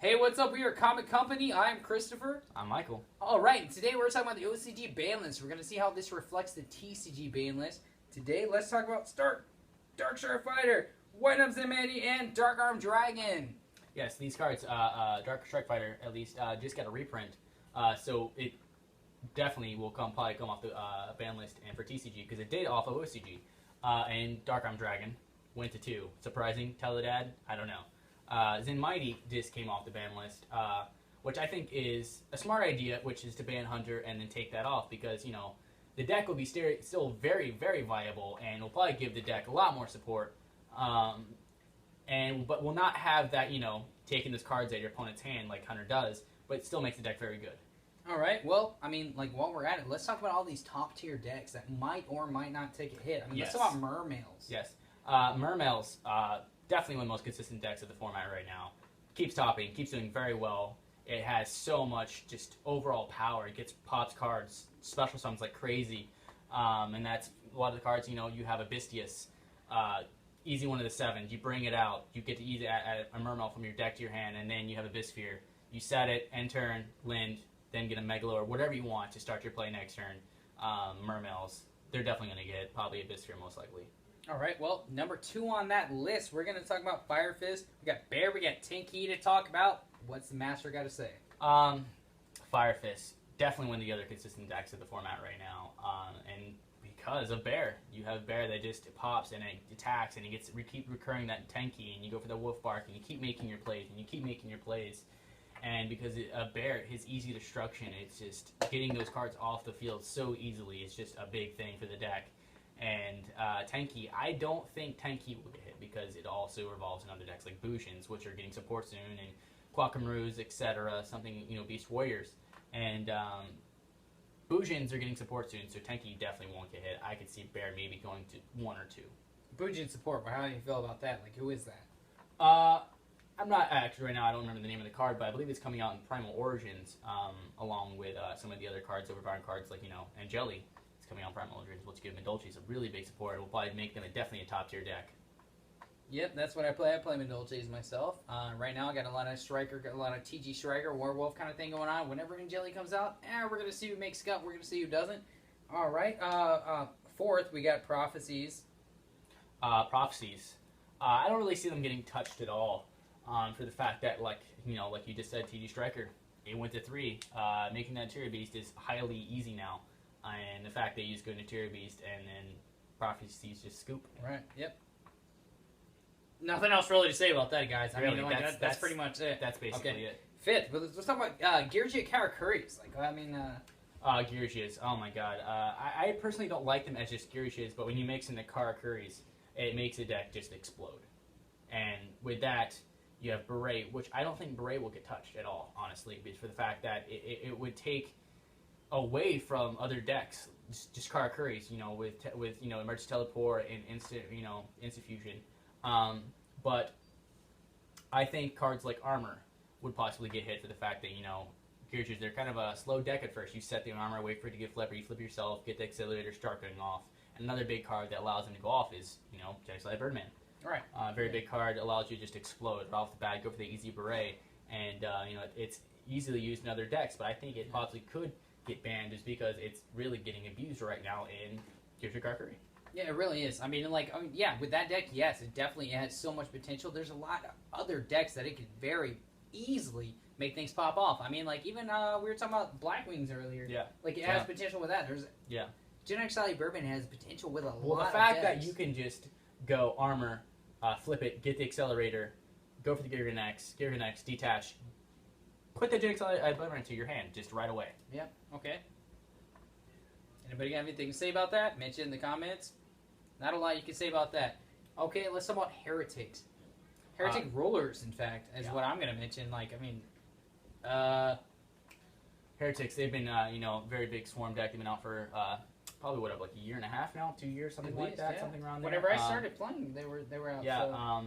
Hey, what's up? We are Cobb Company. I'm Christopher. I'm Michael. All right, today we're talking about the OCG ban list. We're going to see how this reflects the TCG ban list. Today, let's talk about Dark Shark Fighter, White Arm Zimani, and Dark Arm Dragon. Yes, these cards, Dark Strike Fighter at least, just got a reprint, so it definitely will probably come off the ban list and for TCG because it did off of OCG. And Dark Arm Dragon went to 2. Surprising, Teledad, I don't know. Zen Mighty just came off the ban list, which I think is a smart idea, which is to ban Hunter and then take that off because, you know, the deck will be still very, very viable and will probably give the deck a lot more support. But will not have that, you know, taking those cards out of your opponent's hand like Hunter does, but it still makes the deck very good. All right, well, I mean, like, while we're at it, let's talk about all these top-tier decks that might or might not take a hit. I mean, Yes. let's talk about Mermails. Yes. Mermails, definitely one of the most consistent decks of the format right now. Keeps topping, keeps doing very well. It has so much just overall power. It gets pops cards, special summons like crazy. And that's a lot of the cards, you know, you have a Bistius, easy one of the 7s. You bring it out, you get to easy add a Mermail from your deck to your hand, and then you have a Bisphere. You set it, end turn, Lind, then get a Megalo or whatever you want to start your play next turn. Mermails, they're definitely going to get probably a Bisphere most likely. All right, well, number 2 on that list, we're going to talk about Fire Fist. We got Bear, we got Tinky to talk about. What's the master got to say? Fire Fist, definitely one of the other consistent decks of the format right now. And because of Bear, you have Bear that just pops and it attacks and it gets keep recurring that Tenki, and you go for the Wolf Bark and you keep making your plays and you keep making your plays. And because Bear, his easy destruction, it's just getting those cards off the field so easily. It's just a big thing for the deck. And Tenki, I don't think Tenki will get hit because it also revolves in other decks like Bushins, which are getting support soon, and Quackaroos, etc. Something, you know, Beast Warriors. And Bushins are getting support soon, so Tenki definitely won't get hit. I could see Bear maybe going to 1 or 2. Bujin support, but how do you feel about that? Like, who is that? I'm not actually right now. I don't remember the name of the card, but I believe it's coming out in Primal Origins, along with some of the other cards, overpowered cards like, you know, Angeli. It's coming out in Primal Origins, which give Mandolchi's a really big support. It will probably make them definitely a top tier deck. Yep, that's what I play. I play Mandolchi's myself. Right now, I got a lot of Striker, got a lot of TG Striker, Werewolf kind of thing going on. Whenever Angeli comes out, we're gonna see who makes cut. We're gonna see who doesn't. All right. 4th, we got Prophecies. Prophecies. I don't really see them getting touched at all. For the fact that, like you just said, TG Striker, it went to 3. Making that Interior Beast is highly easy now, and the fact they use good Interior Beast and then Prophecies just scoop. Right. Yep. Nothing else really to say about that, guys. I Really, mean, like, that's pretty much it. That's basically it. 5th, but let's talk about Girgia Karakuris. Like, I mean, Girgias, oh my god. I personally don't like them as just Girgias, but when you mix in the Karakuris, it makes the deck just explode. And with that, you have Beret, which I don't think Beret will get touched at all, honestly, because for the fact that it would take away from other decks, just Karakuris, you know, with you know, Emergency Teleport and instant fusion. But I think cards like Armor would possibly get hit for the fact that, you know, Girgias, they're kind of a slow deck at first. You set the Armor, wait for it to get flip, or you flip yourself, get the Accelerator, start going off. And another big card that allows them to go off is, you know, Jackslide Birdman. right. Very big card, allows you to just explode right off the bat, go for the easy Beret, and you know, it's easily used in other decks, but I think it possibly could get banned just because it's really getting abused right now in Girgia Karakuris. Yeah, it really is. I mean, like, yeah, with that deck, yes, it definitely has so much potential. There's a lot of other decks that it could very easily make things pop off. I mean, like, even we were talking about Black Wings earlier. Yeah. Like, it has potential with that. There's Genetic Sally Bourbon has potential with a lot of Well, the fact decks. that you can just go Armor, flip it, get the Accelerator, go for the Giga Nex, detach, put the Genetic Sally Bourbon into your hand just right away. Yep, okay. Anybody got anything to say about that? Mention in the comments. Not a lot you can say about that. Okay, let's talk about Heretics. Heretic Rollers, in fact, is what I'm going to mention. Like, I mean, Heretics, they've been, you know, very big swarm deck. They've been out for probably, what, like a year and a half now? 2 years, something like that, something around there. Whenever I started playing, they were out. Yeah, so.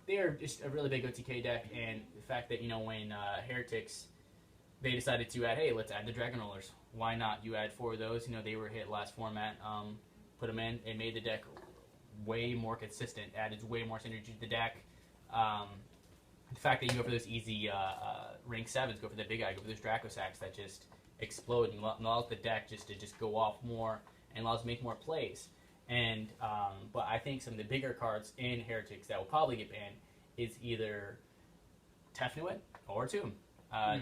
they are just a really big OTK deck, and the fact that, you know, when Heretics, they decided to add, hey, let's add the Dragon Rollers. Why not? You add 4 of those. You know, they were hit last format. Put them in. It made the deck way more consistent. Added way more synergy to the deck. the fact that you go for those easy rank 7s, go for the big eye, go for those Draco Sacks that just explode and allows the deck to just go off more and allows to make more plays. And but I think some of the bigger cards in Heretics that will probably get banned is either Tefnuit or Tomb.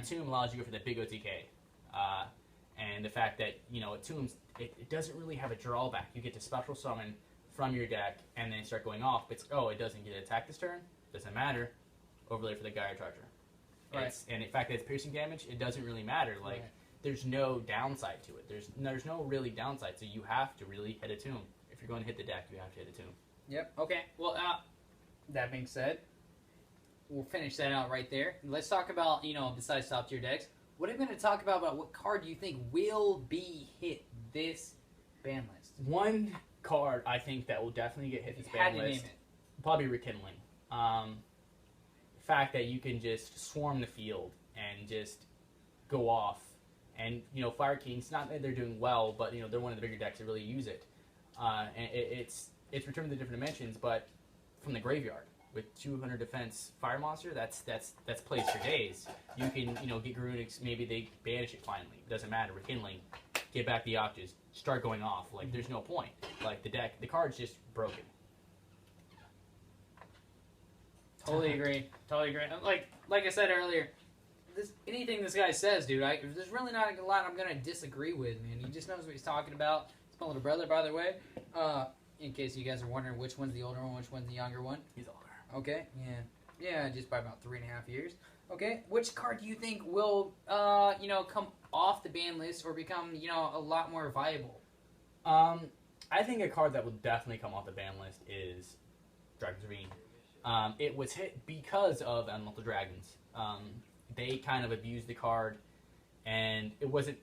Tomb allows you to go for the big OTK. And the fact that, Tombs, it doesn't really have a drawback. You get to special summon from your deck and then start going off. But it doesn't get attacked this turn. Doesn't matter. Overlay for the Gyre Charger. Right. And the fact that it's piercing damage, it doesn't really matter. Like, there's no downside to it. There's no really downside. So you have to really hit a Tomb. If you're going to hit the deck, you have to hit a Tomb. Yep. Okay. Well, that being said, we'll finish that out right there. Let's talk about, besides top tier decks, what I'm going to talk about what card do you think will be hit this ban list? One card I think that will definitely get hit this ban list, probably Rekindling. The fact that you can just swarm the field and just go off. And, Fire Kings, not that they're doing well, but, they're one of the bigger decks that really use it. And it's Return to the Different Dimensions, but from the graveyard. With 200 defense fire monster, that's plays for days. You can, get Garunix, maybe they banish it finally. It doesn't matter. Rekindling, get back the Octas, start going off. Like, there's no point. Like, the card's just broken. Totally agree. Like I said earlier, anything this guy says, dude, there's really not a lot I'm going to disagree with, man. He just knows what he's talking about. It's my little brother, by the way. In case you guys are wondering which one's the older one, which one's the younger one. He's older. Okay, yeah, just by about 3.5 years. Okay, which card do you think will, come off the ban list or become, a lot more viable? I think a card that will definitely come off the ban list is Dragon's Ravine. It was hit because of Elemental Dragons. They kind of abused the card, and it wasn't.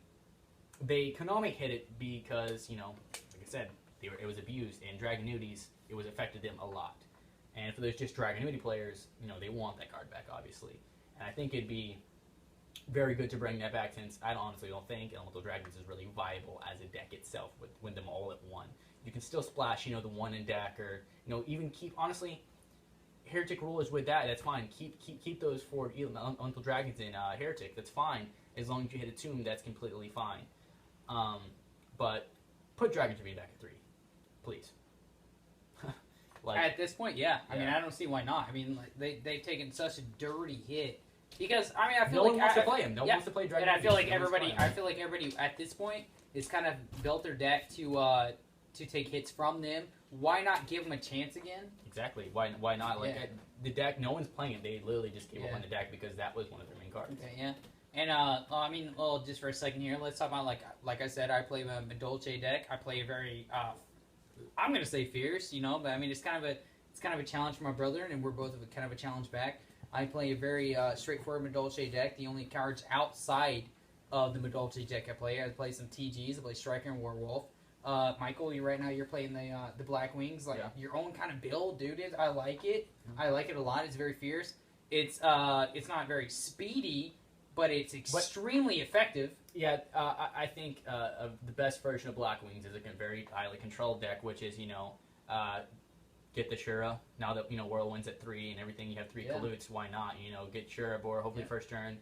Konami hit it because, like I said, it was abused, and Dragonuities, it was affected them a lot. And for those just Dragonuity players, they want that card back, obviously. And I think it'd be very good to bring that back, since I honestly don't think Elemental Dragons is really viable as a deck itself with win them all at one. You can still splash, the one in deck, or even keep, honestly, Heretic rulers with that. That's fine. Keep those 4 Elemental Dragons in Heretic. That's fine as long as you hit a Tomb. That's completely fine. But put Dragon's Ravine back at 3, please. At this point, yeah. I mean, I don't see why not. I mean, they've taken such a dirty hit. Because, I mean, I feel no one wants to play him. No one wants to play Dragon. And I feel like everybody at this point is kind of built their deck to take hits from them. Why not give them a chance again? Exactly. Why not? Like, the deck, no one's playing it. They literally just gave up on the deck because that was one of their main cards. Okay, yeah. And, I mean, just for a second here, let's talk about, like I said, I play a Medolce deck. I play a very, I'm going to say fierce, but I mean, it's kind of a challenge for my brother, and we're both kind of a challenge back. I play a very straightforward Medolce deck. The only cards outside of the Medolce deck I play some TGs. I play Striker and Werewolf. Michael, right now you're playing the Black Wings, your own kind of build, dude. I like it. I like it a lot. It's very fierce. It's not very speedy, but it's extremely effective. Yeah, I think the best version of Black Wings is a very highly controlled deck, which is, get the Shura. Now that, Whirlwind's at 3 and everything, you have 3 Kalutes, why not? Get Shura Boar, hopefully first turn,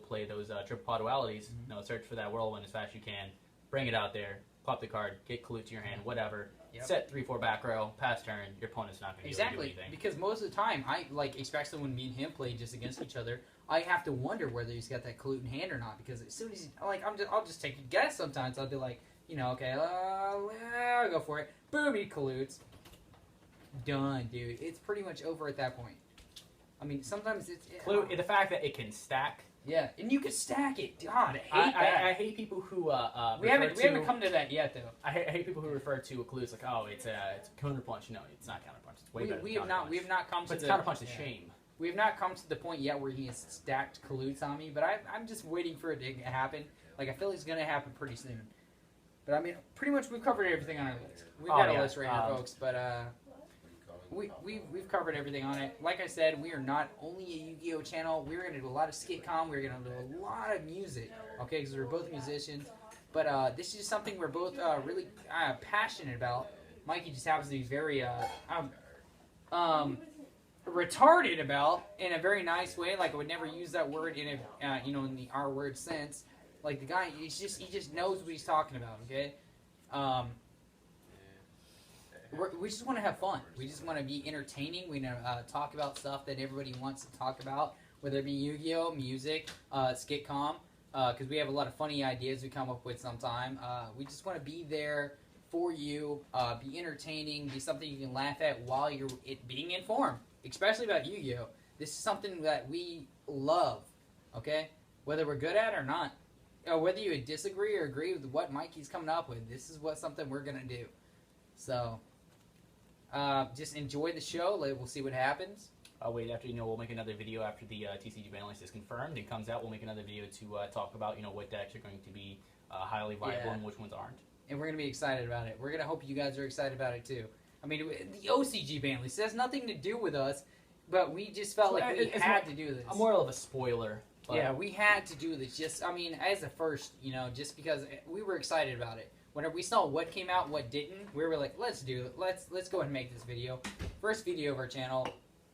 play those triple pot dualities, search for that Whirlwind as fast as you can, bring it out there, pop the card, get Kalute to your hand, whatever. Set 3-4 back row, pass turn, your opponent's not going to be able to do anything. Because most of the time, especially when me and him play just against each other, I have to wonder whether he's got that Kalute in hand or not. Because as soon as I'll just take a guess sometimes. I'll be like, okay, I'll go for it. Boom, he Kalutes. Done, dude. It's pretty much over at that point. I mean, sometimes it's... Kalute, the fact that it can stack... Yeah, and you can stack it. God, I hate that. I hate people who we haven't come to that yet, though. I hate people who refer to a Kalute like, oh, it's counterpunch. No, it's not counterpunch. It's way better. We have not come to the counterpunch is shame. We have not come to the point yet where he has stacked Kalutes on me, but I'm just waiting for it to happen. I feel it's going to happen pretty soon. But I mean, pretty much we've covered everything on our list. We've got a list right now, folks, but we've covered everything on it. Like I said, we are not only a Yu-Gi-Oh channel. We're going to do a lot of skitcom. We're going to do a lot of music, okay, because we're both musicians. But this is something we're both really passionate about. Mikey just happens to be very retarded about in a very nice way. Like I would never use that word in a in the R word sense. Like the guy, he just knows what he's talking about. Okay. We just want to have fun. We just want to be entertaining. We talk about stuff that everybody wants to talk about, whether it be Yu-Gi-Oh, music, skitcom, because we have a lot of funny ideas we come up with sometime. We just want to be there for you, be entertaining, be something you can laugh at while you're being informed, especially about Yu-Gi-Oh. This is something that we love, okay? Whether we're good at it or not, whether you disagree or agree with what Mikey's coming up with, this is something we're going to do. So... just enjoy the show. We'll see what happens. Wait, after we'll make another video after the TCG ban list is confirmed and comes out. We'll make another video to talk about what decks are going to be highly viable and which ones aren't. And we're gonna be excited about it. We're gonna hope you guys are excited about it too. I mean, the OCG ban list has nothing to do with us, but we just felt like we had to do this. I'm more of a spoiler. But... Yeah, we had to do this. Just, I mean, as a first, just because we were excited about it. Whenever we saw what came out, what didn't, we were like, let's do it. Let's go ahead and make this video. First video of our channel.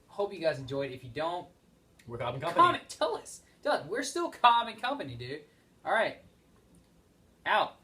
Hope you guys enjoyed. If you don't, we're Cobb Company. Comment, tell us. Doug, we're still Cobb Company, dude. All right. Out.